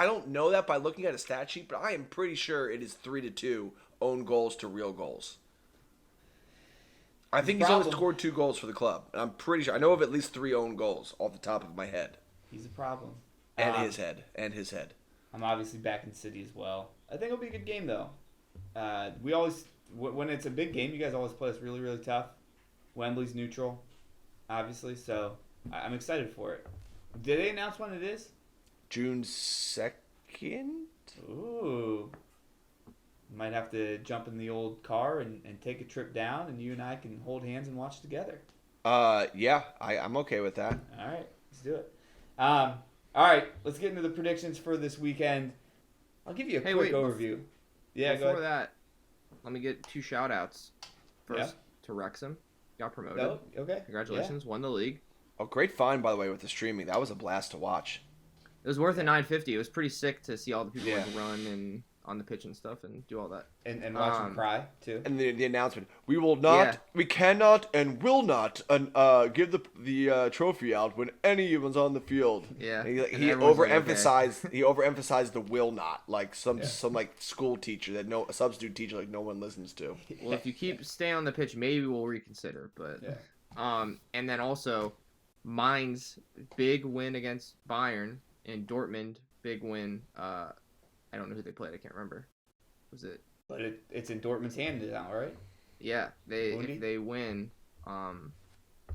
don't know that by looking at a stat sheet, but I am pretty sure it is 3-2 own goals to real goals. I think he's only scored 2 goals for the club. And I'm pretty sure I know of at least 3 own goals off the top of my head. He's a problem. And his head. I'm obviously back in City as well. I think it'll be a good game though. When it's a big game, you guys always play us really, really tough. Wembley's neutral, obviously, so I'm excited for it. Did they announce when it is? June 2nd? Ooh. Might have to jump in the old car and take a trip down, and you and I can hold hands and watch together. Yeah, I'm okay with that. All right, let's do it. All right, let's get into the predictions for this weekend. I'll give you a quick overview. Before that, let me get 2 shout-outs. First, to Wrexham. Got promoted. Oh, okay. Congratulations. Won the league. Oh, great find, by the way, with the streaming. That was a blast to watch. It was worth a $9.50. It was pretty sick to see all the people run and on the pitch and stuff and do all that. And watch them cry, too. And the announcement. We will not, we cannot and will not give the trophy out when anyone's on the field. Yeah. He overemphasized he overemphasized the will not, like some like school teacher a substitute teacher like no one listens to. Well, if you stay on the pitch, maybe we'll reconsider, but and then also Mainz big win against Bayern and Dortmund big win I don't know who they played. I can't remember. Was it But it's in Dortmund's hand now, right? Yeah, Bundy? if they win,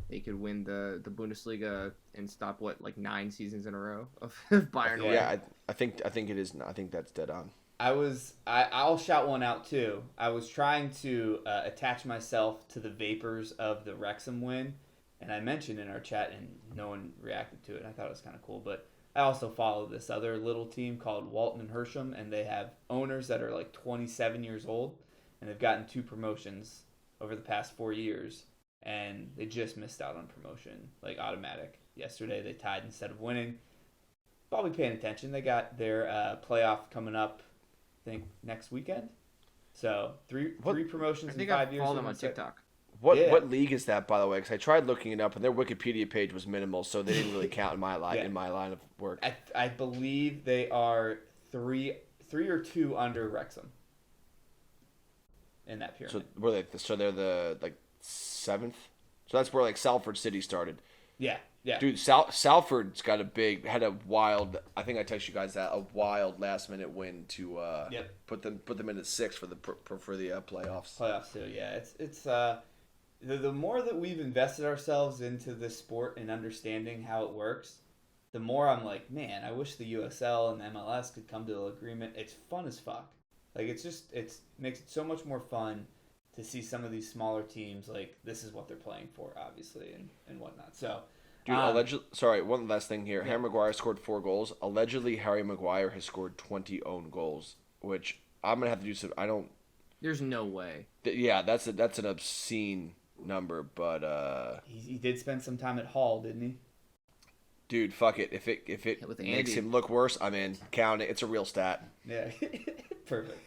they could win the Bundesliga and stop 9 seasons in a row of Bayern winning. Yeah, I think it is. I think that's dead on. I'll shout one out too. I was trying to attach myself to the vapors of the Wrexham win, and I mentioned in our chat, and no one reacted to it. I thought it was kind of cool, but I also follow this other little team called Walton and Hersham, and they have owners that are like 27 years old, and they've gotten 2 promotions over the past 4 years, and they just missed out on promotion, like automatic. Yesterday they tied instead of winning. Probably paying attention. They got their playoff coming up, I think, next weekend. So three promotions in 5 years. I follow them on TikTok. What league is that, by the way? Because I tried looking it up, and their Wikipedia page was minimal, so they didn't really count in my line of work. I believe they are three or 2 under Wrexham in that pyramid. So they're the 7th. So that's where Salford City started. Yeah. Dude, Salford's got had a wild. I think I texted you guys that, a wild last minute win to put them into 6th for the playoffs. Playoffs too. Yeah, it's the more that we've invested ourselves into this sport and understanding how it works, the more I'm like, man, I wish the USL and the MLS could come to an agreement. It's fun as fuck. Like it makes it so much more fun to see some of these smaller teams, like this is what they're playing for, obviously, and whatnot. So. Dude, sorry, one last thing here. Harry Maguire scored 4 goals. Allegedly, Harry Maguire has scored 20 own goals, which I'm gonna have to do some. I don't. There's no way. Yeah, that's an obscene number, but he did spend some time at Hull, didn't he? Dude, fuck it. If it makes him look worse, I'm in. Count it. It's a real stat. Yeah, perfect.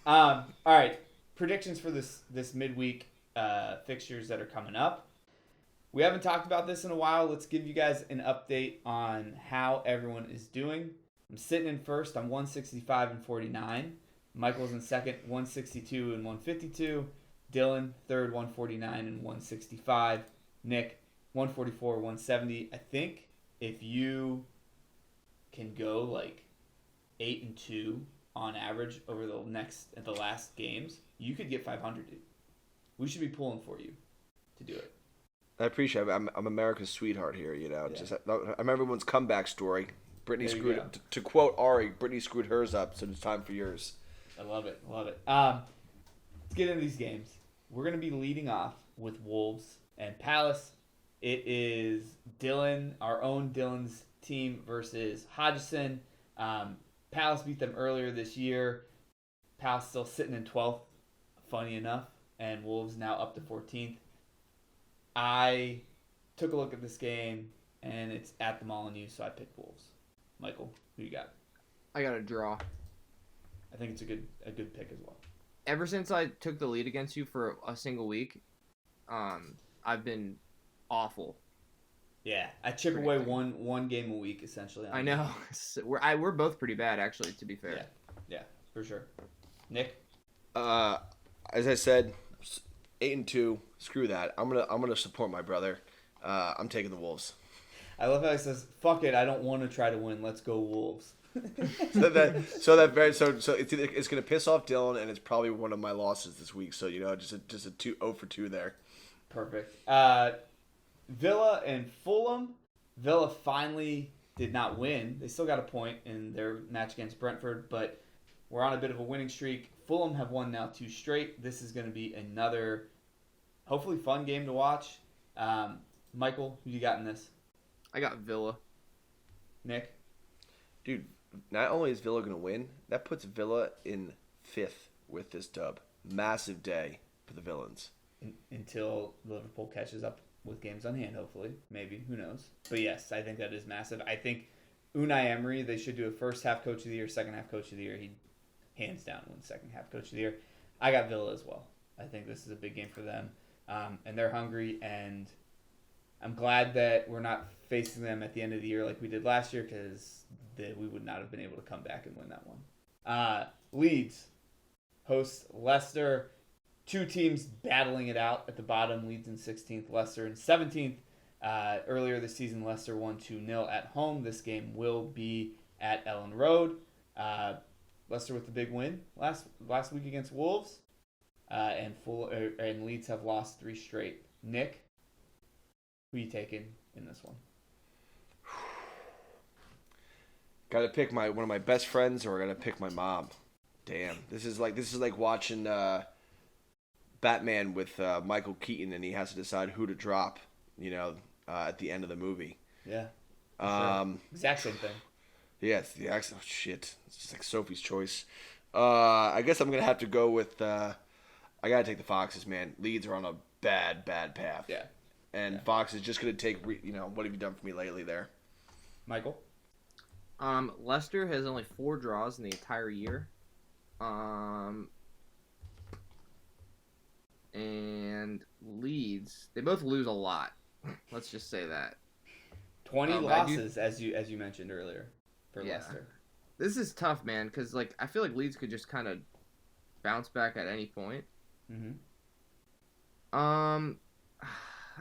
All right, predictions for this midweek fixtures that are coming up. We haven't talked about this in a while. Let's give you guys an update on how everyone is doing. I'm sitting in first. I'm 165 and 49. Michael's in second, 162 and 152. Dylan, third, 149 and 165. Nick, 144, 170. I think if you can go 8 and 2 on average over the last games, you could get 500, dude. We should be pulling for you to do it. I appreciate it. I'm America's sweetheart here, Yeah. Just I'm everyone's comeback story. Brittany screwed, to quote Ari, Brittany screwed hers up, so it's time for yours. I love it. Let's get into these games. We're going to be leading off with Wolves and Palace. It is Dylan, our own Dylan's team versus Hodgson. Palace beat them earlier this year. Palace still sitting in 12th, funny enough, and Wolves now up to 14th. I took a look at this game, and it's at the Molineux, so I picked Wolves. Michael, who you got? I got a draw. I think it's a good pick as well. Ever since I took the lead against you for a single week, I've been awful. Yeah, I chip away one game a week essentially. I know. We're both pretty bad, actually. To be fair. Yeah, for sure. Nick. As I said, 8 and 2. Screw that. I'm gonna support my brother. I'm taking the Wolves. I love how he says, "Fuck it, I don't want to try to win. Let's go Wolves." so it's gonna piss off Dylan, and it's probably one of my losses this week. So just a 0 for 2 there. Perfect. Villa and Fulham. Villa finally did not win. They still got a point in their match against Brentford, but we're on a bit of a winning streak. Fulham have won now 2 straight. This is going to be another, hopefully, fun game to watch. Michael, who you got in this? I got Villa. Nick? Dude, not only is Villa going to win, that puts Villa in 5th with this dub. Massive day for the Villains. Until Liverpool catches up with games on hand, hopefully. Maybe. Who knows? But yes, I think that is massive. I think Unai Emery, they should do a first half coach of the year, second half coach of the year. He hands down win second half coach of the year. I got Villa as well. I think this is a big game for them. And they're hungry, and I'm glad that we're not facing them at the end of the year like we did last year, because we would not have been able to come back and win that one. Leeds hosts Leicester. 2 teams battling it out at the bottom. Leeds in 16th, Leicester in 17th. Earlier this season, Leicester won 2-0 at home. This game will be at Ellen Road. Leicester with the big win last week against Wolves, and Leeds have lost 3 straight. Nick, who are you taking in this one? Got to pick one of my best friends, or I got to pick my mom. Damn, this is like watching Batman with Michael Keaton, and he has to decide who to drop. At the end of the movie. Yeah. Sure. Exact same thing. Yeah, it's the accent. Oh, shit, it's just like Sophie's Choice. I guess I'm gonna have to go with. I gotta take the Foxes, man. Leeds are on a bad path. Yeah. And Fox is just gonna take. What have you done for me lately there? Michael. Leicester has only 4 draws in the entire year. And Leeds, they both lose a lot. Let's just say that. 20 losses, as you mentioned earlier, for Leicester. This is tough, man, because I feel like Leeds could just kind of bounce back at any point. Mm-hmm. I'm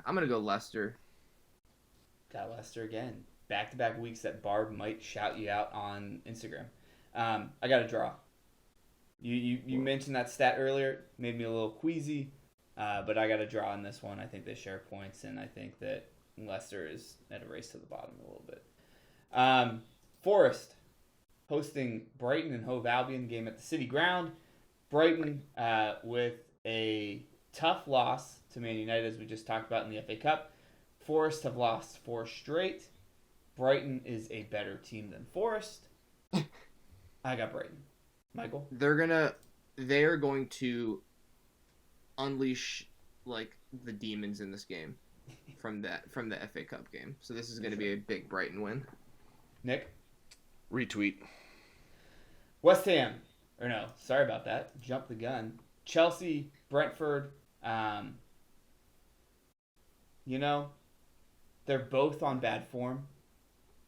gonna go Leicester. Got Leicester again. Back-to-back weeks that Barb might shout you out on Instagram. I got a draw. You mentioned that stat earlier, made me a little queasy, but I got a draw in this one. I think they share points, and I think that Leicester is at a race to the bottom a little bit. Forest hosting Brighton and Hove Albion, game at the City Ground. Brighton with a tough loss to Man United, as we just talked about in the FA Cup. Forest have lost 4 straight. Brighton is a better team than Forest. I got Brighton. Michael? They are going to unleash the demons in this game from the FA Cup game. So this is going to be a big Brighton win. Nick? Retweet. West Ham. Or no, sorry about that. Jump the gun. Chelsea, Brentford. They're both on bad form.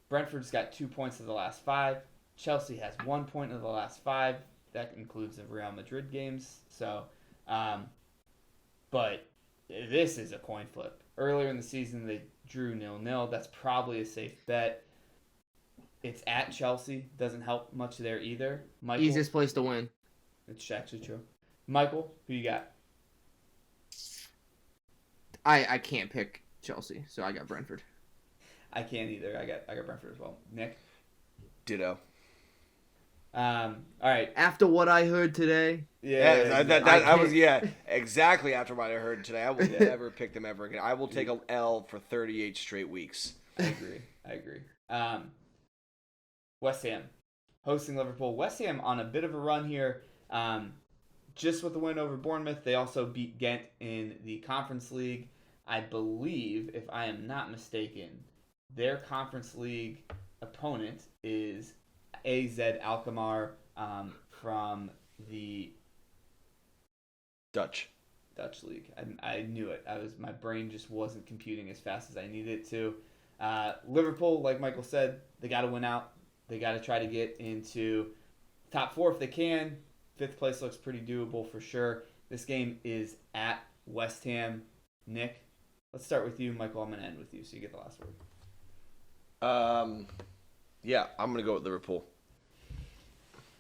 Brentford's got 2 points of the last 5. Chelsea has 1 point of the last 5. That includes the Real Madrid games. So, but this is a coin flip. Earlier in the season, they drew 0-0. That's probably a safe bet. It's at Chelsea. Doesn't help much there either. Michael, easiest place to win. It's actually true. Michael, who you got? I can't pick Chelsea, so I got Brentford. I can't either. I got Brentford as well. Nick? Ditto. All right. After what I heard today. Exactly after what I heard today. I will never pick them ever again. I will take a L for 38 straight weeks. I agree. West Ham hosting Liverpool. West Ham on a bit of a run here. Just with the win over Bournemouth, they also beat Ghent in the Conference League. I believe, if I am not mistaken, their Conference League opponent is AZ Alkmaar from the Dutch League. I knew it. My brain just wasn't computing as fast as I needed it to. Liverpool, like Michael said, they got to win out. They got to try to get into top 4 if they can. 5th place looks pretty doable for sure. This game is at West Ham. Nick, let's start with you. Michael, I'm going to end with you, so you get the last word. Yeah, I'm going to go with Liverpool.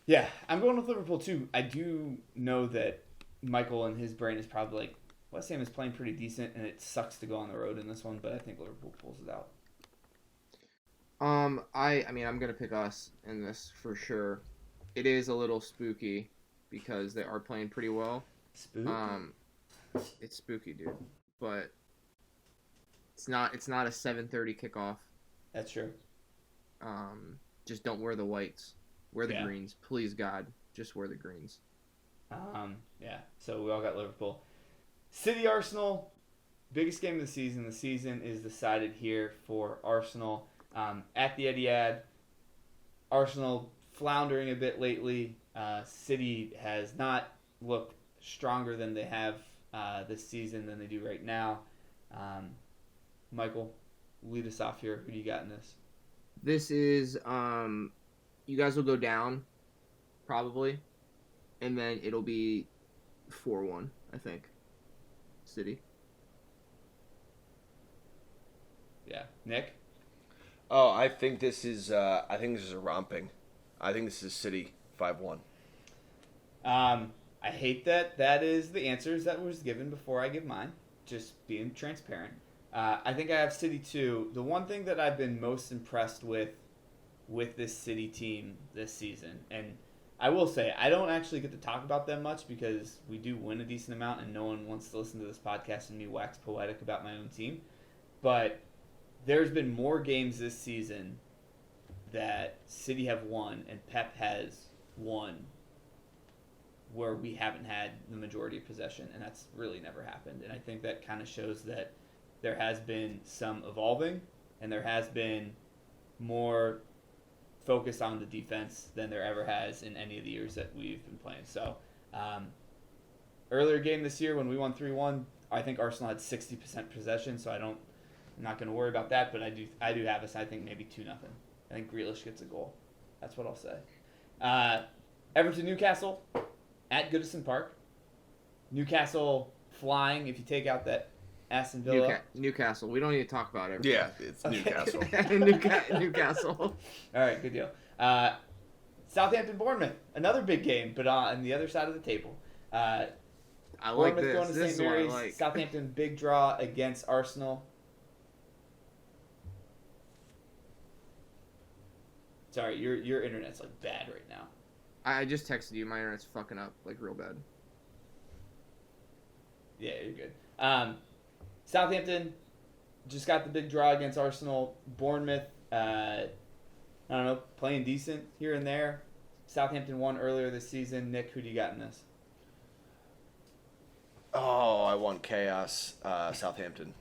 Yeah, I'm going with Liverpool too. I do know that Michael in his brain is probably like, West Ham is playing pretty decent, and it sucks to go on the road in this one, but I think Liverpool pulls it out. I mean, I'm going to pick us in this for sure. It is a little spooky because they are playing pretty well. Spooky? It's spooky, dude. But it's not a 7:30 kickoff. That's true. Just don't wear the whites. Wear the greens. Please, God. Just wear the greens. Yeah. So we all got Liverpool. City Arsenal, biggest game of the season. The season is decided here for Arsenal. At the Etihad, Arsenal floundering a bit lately. City has not looked stronger than they have this season than they do right now. Michael, lead us off here. Who do you got in this? This is, you guys will go down, probably, and then it'll be 4-1, I think. City. Yeah. Nick? Oh, I think this is a romping. I think this is City 5-1. I hate that is the answers that was given before I give mine. Just being transparent. I think I have City 2. The one thing that I've been most impressed with this City team this season, and I will say I don't actually get to talk about them much because we do win a decent amount and no one wants to listen to this podcast and me wax poetic about my own team. But there's been more games this season that City have won and Pep has won where we haven't had the majority of possession, and that's really never happened. And I think that kind of shows that there has been some evolving and there has been more focus on the defense than there ever has in any of the years that we've been playing. So, earlier game this year when we won 3-1, I think Arsenal had 60% possession, so I'm not going to worry about that, but I do have us, I think, maybe 2-0. I think Grealish gets a goal. That's what I'll say. Everton Newcastle at Goodison Park. Newcastle flying if you take out that Aston Villa. Newcastle. We don't need to talk about everything. Yeah, it's Newcastle. Newcastle. All right, good deal. Southampton Bournemouth, another big game, but on the other side of the table. I like Bournemouth this. going to This St. is what I Mary's. like. Southampton big draw against Arsenal. Sorry, your internet's like bad right now. I just texted you. My internet's fucking up like real bad. Yeah, you're good. Southampton just got the big draw against Arsenal. Bournemouth, I don't know, playing decent here and there. Southampton won earlier this season. Nick, who do you got in this? Oh, I want chaos. Southampton.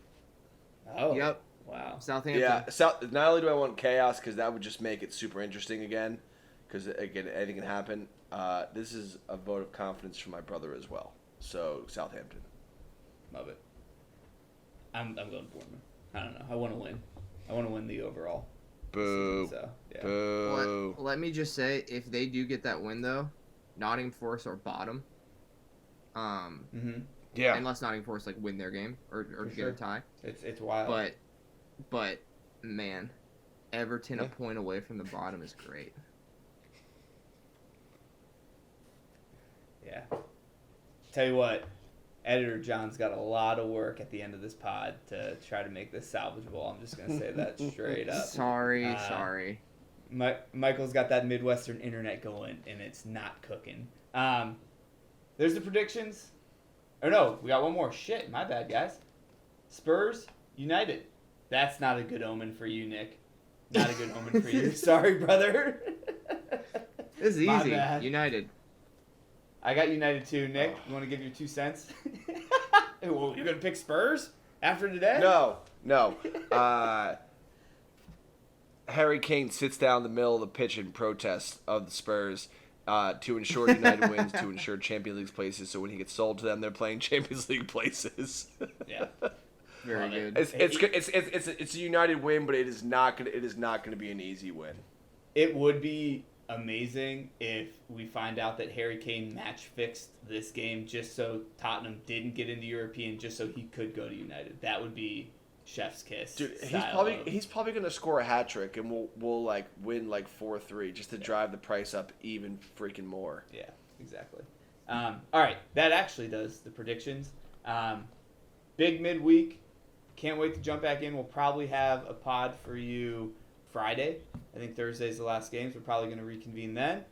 Oh, Yep. wow. Southampton. Yeah, not only do I want chaos because that would just make it super interesting again, because again anything can happen. This is a vote of confidence from my brother as well. So Southampton. Love it. I'm going Bournemouth. I don't know. I want to win. I want to win the overall. Boo. Season, so, yeah. Boo. Let me just say, if they do get that win though, Nottingham Forest are bottom. Yeah. Unless Nottingham Forest like win their game or get sure. a tie. It's wild. But man, Everton Yeah. a point away from the bottom is great. Yeah. Tell you what, Editor John's got a lot of work at the end of this pod to try to make this salvageable. I'm just going to say that straight up. Sorry. Michael's got that Midwestern internet going, and it's not cooking. There's the predictions. Or no, we got one more. Shit, my bad, guys. Spurs, United. That's not a good omen for you, Nick. Not a good omen for you. Sorry, brother. This is My easy. bad. United. I got United too. Nick, you want to give your 2 cents? Well, you're going to pick Spurs after today? No. Harry Kane sits down in the middle of the pitch in protest of the Spurs to ensure United wins, to ensure Champions League places. So when he gets sold to them, they're playing Champions League places. Yeah. Very good. It's a United win, but it is not gonna be an easy win. It would be amazing if we find out that Harry Kane match fixed this game just so Tottenham didn't get into European, just so he could go to United. That would be chef's kiss. Dude, style he's probably gonna score a hat trick, and we'll like win like 4-3 just to drive the price up even freaking more. Yeah, exactly. All right, that actually does the predictions. Big midweek. Can't wait to jump back in. We'll probably have a pod for you Friday. I think Thursday's the last games. We're probably going to reconvene then.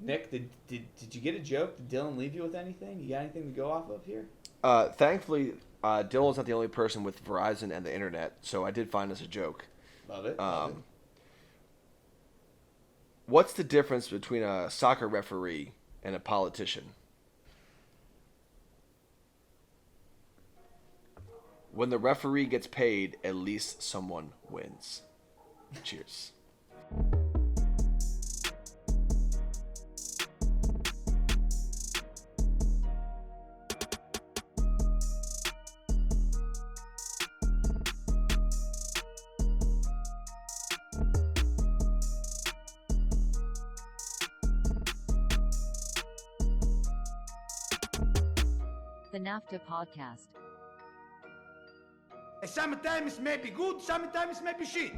Nick, did you get a joke? Did Dylan leave you with anything? You got anything to go off of here? Thankfully, Dylan's not the only person with Verizon and the internet, so I did find us a joke. Love it. What's the difference between a soccer referee and a politician? When the referee gets paid, at least someone wins. Cheers. The NAFTA podcast. Sometimes maybe good, sometimes maybe shit.